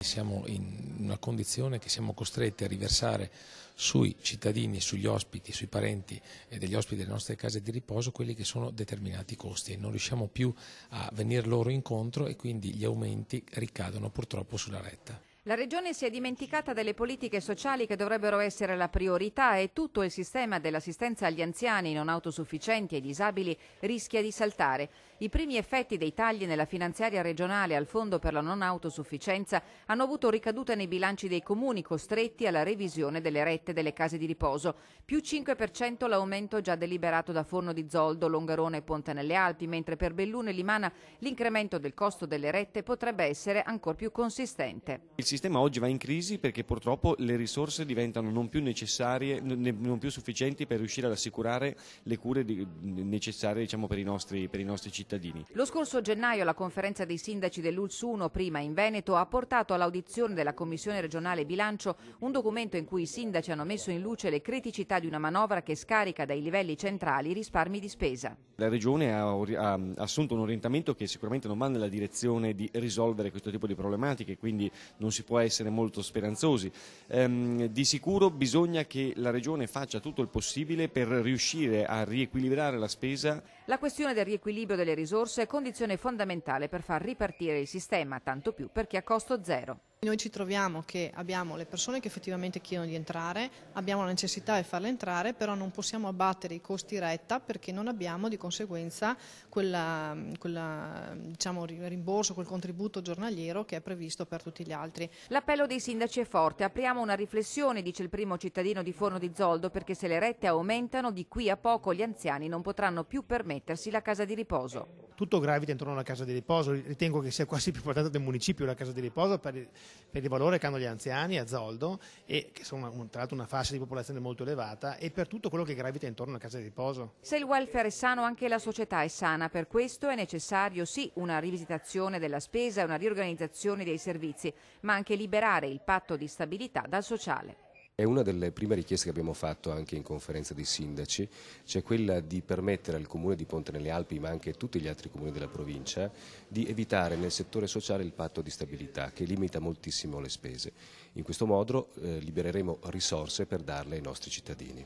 Siamo in una condizione che siamo costretti a riversare sui cittadini, sugli ospiti, sui parenti e degli ospiti delle nostre case di riposo quelli che sono determinati costi e non riusciamo più a venir loro incontro e quindi gli aumenti ricadono purtroppo sulla retta. La Regione si è dimenticata delle politiche sociali che dovrebbero essere la priorità e tutto il sistema dell'assistenza agli anziani non autosufficienti e disabili rischia di saltare. I primi effetti dei tagli nella finanziaria regionale al Fondo per la non autosufficienza hanno avuto ricadute nei bilanci dei comuni costretti alla revisione delle rette delle case di riposo. Più 5% l'aumento già deliberato da Forno di Zoldo, Longarone e Ponte nelle Alpi, mentre per Belluno e Limana l'incremento del costo delle rette potrebbe essere ancor più consistente. Il sistema oggi va in crisi perché purtroppo le risorse diventano non più necessarie, non più sufficienti per riuscire ad assicurare le cure necessarie, diciamo, per i nostri cittadini. Lo scorso gennaio la conferenza dei sindaci dell'ULSS 1, prima in Veneto, ha portato all'audizione della Commissione regionale bilancio un documento in cui i sindaci hanno messo in luce le criticità di una manovra che scarica dai livelli centrali i risparmi di spesa. La Regione ha assunto un orientamento che sicuramente non va nella direzione di risolvere questo tipo di problematiche, quindi non si può essere molto speranzosi. Di sicuro bisogna che la Regione faccia tutto il possibile per riuscire a riequilibrare la spesa. La questione del riequilibrio delle risorse è condizione fondamentale per far ripartire il sistema, tanto più perché a costo zero. Noi ci troviamo che abbiamo le persone che effettivamente chiedono di entrare, abbiamo la necessità di farle entrare, però non possiamo abbattere i costi retta perché non abbiamo di conseguenza diciamo, rimborso, quel contributo giornaliero che è previsto per tutti gli altri. L'appello dei sindaci è forte, apriamo una riflessione, dice il primo cittadino di Forno di Zoldo, perché se le rette aumentano di qui a poco gli anziani non potranno più permettersi la casa di riposo. Tutto gravita intorno alla casa di riposo, ritengo che sia quasi più importante del municipio la casa di riposo per il valore che hanno gli anziani a Zoldo e che sono tra l'altro una fascia di popolazione molto elevata e per tutto quello che gravita intorno alla casa di riposo. Se il welfare è sano anche la società è sana, per questo è necessario sì una rivisitazione della spesa e una riorganizzazione dei servizi, ma anche liberare il patto di stabilità dal sociale. È una delle prime richieste che abbiamo fatto anche in conferenza dei sindaci, cioè quella di permettere al Comune di Ponte nelle Alpi, ma anche a tutti gli altri comuni della provincia, di evitare nel settore sociale il patto di stabilità che limita moltissimo le spese. In questo modo libereremo risorse per darle ai nostri cittadini.